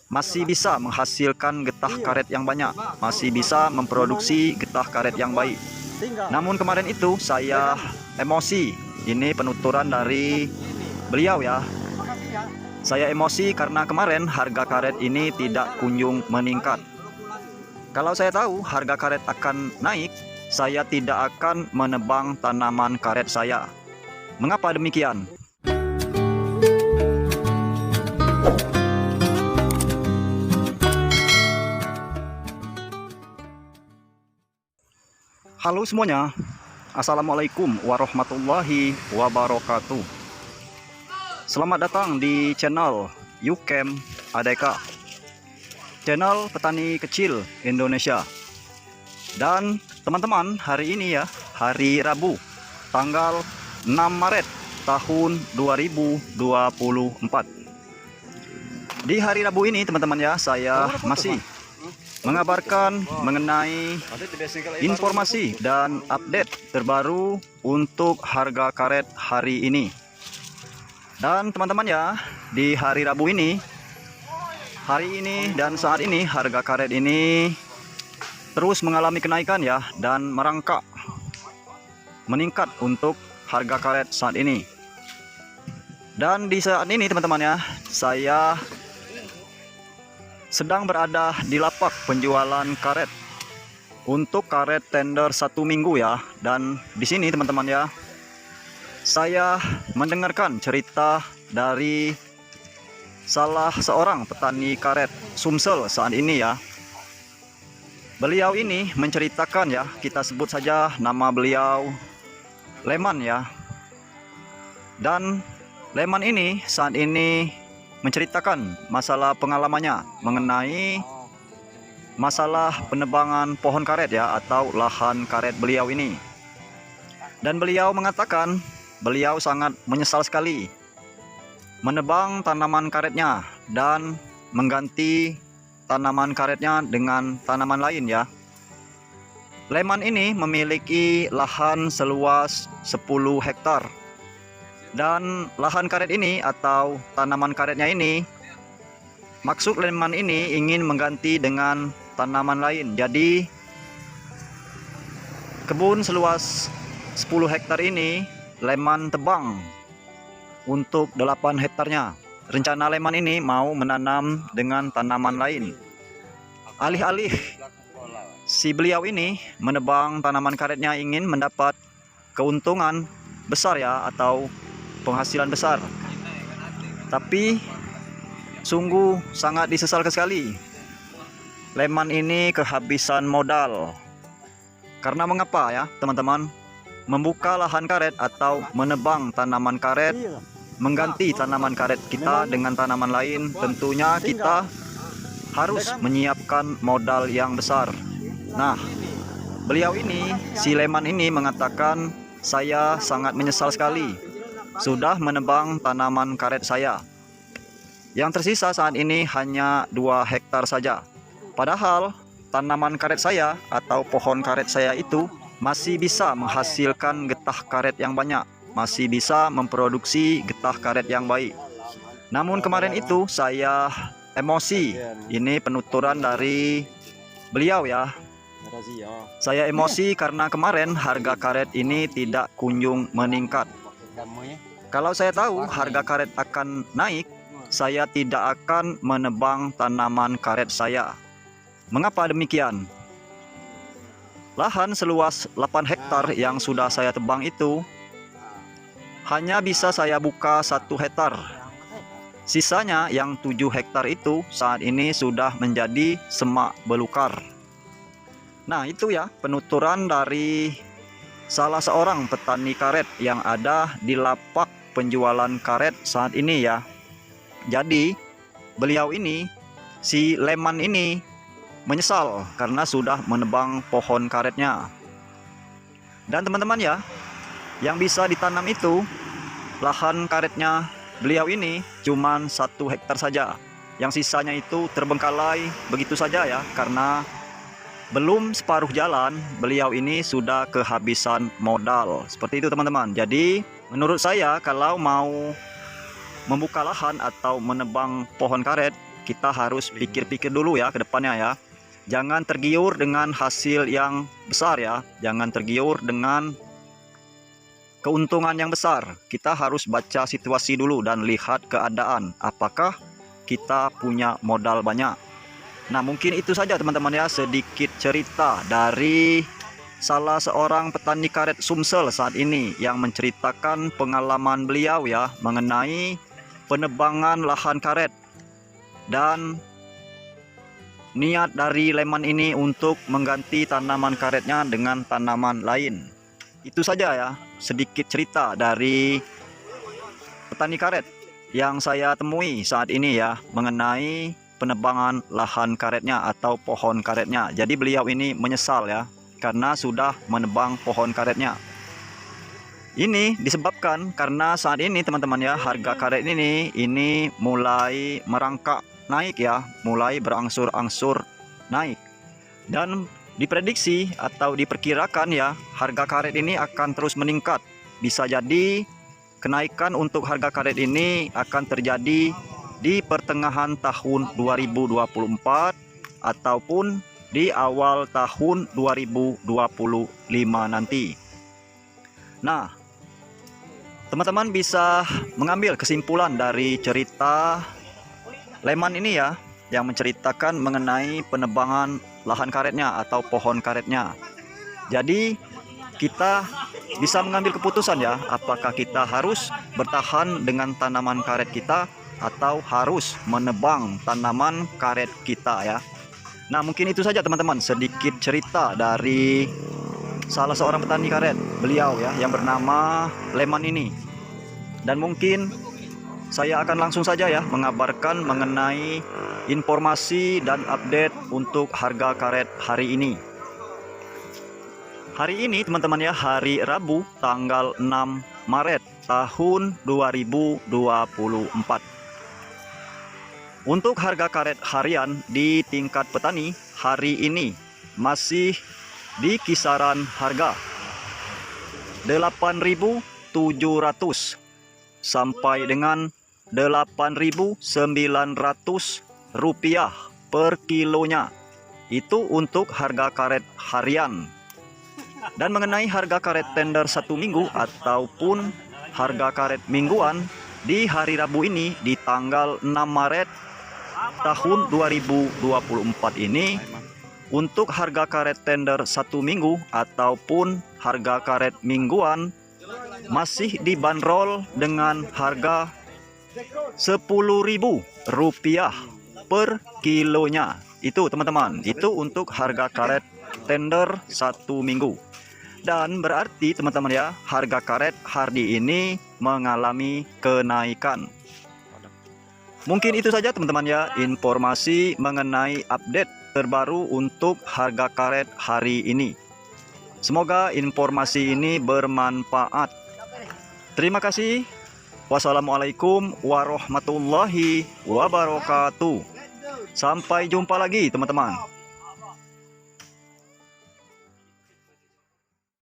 masih bisa menghasilkan getah karet yang banyak, masih bisa memproduksi getah karet yang baik. Namun kemarin itu saya emosi. Ini penuturan dari beliau ya. Saya emosi karena kemarin harga karet ini tidak kunjung meningkat. Kalau saya tahu harga karet akan naik, saya tidak akan menebang tanaman karet saya. Mengapa demikian? Halo semuanya, Assalamualaikum warahmatullahi wabarakatuh. Selamat datang di channel YouCam ADK, channel petani kecil Indonesia. Dan teman-teman, hari ini ya, hari Rabu, tanggal 6 Maret tahun 2024. Di hari Rabu ini teman-teman ya, saya masih mengabarkan mengenai informasi dan update terbaru untuk harga karet hari ini. Dan teman-teman ya, di hari Rabu ini, hari ini dan saat ini harga karet ini terus mengalami kenaikan ya, dan merangkak meningkat untuk harga karet saat ini. Dan di saat ini teman-teman ya, saya sedang berada di lapak penjualan karet untuk karet tender 1 minggu ya. Dan di sini teman-teman ya, saya mendengarkan cerita dari salah seorang petani karet Sumsel saat ini ya. Beliau ini menceritakan ya, kita sebut saja nama beliau Leman ya. Dan Leman ini saat ini menceritakan masalah pengalamannya mengenai masalah penebangan pohon karet ya, atau lahan karet beliau ini. Dan beliau mengatakan beliau sangat menyesal sekali menebang tanaman karetnya dan mengganti tanaman karetnya dengan tanaman lain ya. Leman ini memiliki lahan seluas 10 hektar. Dan lahan karet ini atau tanaman karetnya ini, maksud Leman ini ingin mengganti dengan tanaman lain. Jadi kebun seluas 10 hektar ini Leman tebang untuk 8 hektarnya. Rencana Leman ini mau menanam dengan tanaman lain. Alih-alih si beliau ini menebang tanaman karetnya ingin mendapat keuntungan besar ya, atau penghasilan besar. Tapi sungguh sangat disesalkan sekali Leman ini kehabisan modal. Karena mengapa ya teman-teman? Membuka lahan karet atau menebang tanaman karet, mengganti tanaman karet kita dengan tanaman lain, tentunya kita harus menyiapkan modal yang besar. Nah, beliau ini, si Leman ini mengatakan, saya sangat menyesal sekali sudah menebang tanaman karet saya. Yang tersisa saat ini hanya 2 hektar saja. Padahal tanaman karet saya atau pohon karet saya itu masih bisa menghasilkan getah karet yang banyak, masih bisa memproduksi getah karet yang baik. Namun kemarin itu saya emosi. Ini penuturan dari beliau ya. Saya emosi karena kemarin harga karet ini tidak kunjung meningkat. Kalau saya tahu harga karet akan naik, saya tidak akan menebang tanaman karet saya. Mengapa demikian? Lahan seluas 8 hektar yang sudah saya tebang itu hanya bisa saya buka 1 hektar. Sisanya yang 7 hektar itu saat ini sudah menjadi semak belukar. Nah, itu ya penuturan dari salah seorang petani karet yang ada di lapak penjualan karet saat ini ya. Jadi beliau ini, si Leman ini, menyesal karena sudah menebang pohon karetnya. Dan teman-teman ya, yang bisa ditanam itu lahan karetnya beliau ini cuman 1 hektar saja. Yang sisanya itu terbengkalai begitu saja ya, karena belum separuh jalan beliau ini sudah kehabisan modal. Seperti itu teman-teman. Jadi menurut saya kalau mau membuka lahan atau menebang pohon karet, kita harus pikir-pikir dulu ya ke depannya ya. Jangan tergiur dengan hasil yang besar ya. Jangan tergiur dengan keuntungan yang besar. Kita harus baca situasi dulu dan lihat keadaan. Apakah kita punya modal banyak? Nah, mungkin itu saja teman-teman ya, sedikit cerita dari salah seorang petani karet Sumsel saat ini yang menceritakan pengalaman beliau ya mengenai penebangan lahan karet dan niat dari Leman ini untuk mengganti tanaman karetnya dengan tanaman lain. Itu saja ya, sedikit cerita dari petani karet yang saya temui saat ini ya mengenai penebangan lahan karetnya atau pohon karetnya. Jadi beliau ini menyesal ya karena sudah menebang pohon karetnya. Ini disebabkan karena saat ini teman-teman ya, harga karet ini mulai merangkak naik ya, mulai berangsur-angsur naik. Dan diprediksi atau diperkirakan ya, harga karet ini akan terus meningkat. Bisa jadi kenaikan untuk harga karet ini akan terjadi di pertengahan tahun 2024 ataupun di awal tahun 2025 nanti. Nah, teman-teman bisa mengambil kesimpulan dari cerita Leman ini ya, yang menceritakan mengenai penebangan lahan karetnya atau pohon karetnya. Jadi kita bisa mengambil keputusan ya, apakah kita harus bertahan dengan tanaman karet kita atau harus menebang tanaman karet kita ya. Nah, mungkin itu saja teman-teman, sedikit cerita dari salah seorang petani karet beliau ya yang bernama Leman ini. Dan mungkin saya akan langsung saja ya mengabarkan mengenai informasi dan update untuk harga karet hari ini. Hari ini teman-teman ya, hari Rabu tanggal 6 Maret tahun 2024. Untuk harga karet harian di tingkat petani hari ini masih di kisaran harga 8.700 sampai dengan 8.900 rupiah per kilonya. Itu untuk harga karet harian. Dan mengenai harga karet tender 1 minggu ataupun harga karet mingguan di hari Rabu ini di tanggal 6 Maret tahun 2024 ini, untuk harga karet tender 1 minggu ataupun harga karet mingguan masih dibanderol dengan harga Rp10.000 per kilonya. Itu teman-teman, itu untuk harga karet tender 1 minggu. Dan berarti teman-teman ya, harga karet hari ini mengalami kenaikan. Mungkin itu saja teman-teman ya, informasi mengenai update terbaru untuk harga karet hari ini. Semoga informasi ini bermanfaat. Terima kasih. Wassalamualaikum warahmatullahi wabarakatuh. Sampai jumpa lagi teman-teman.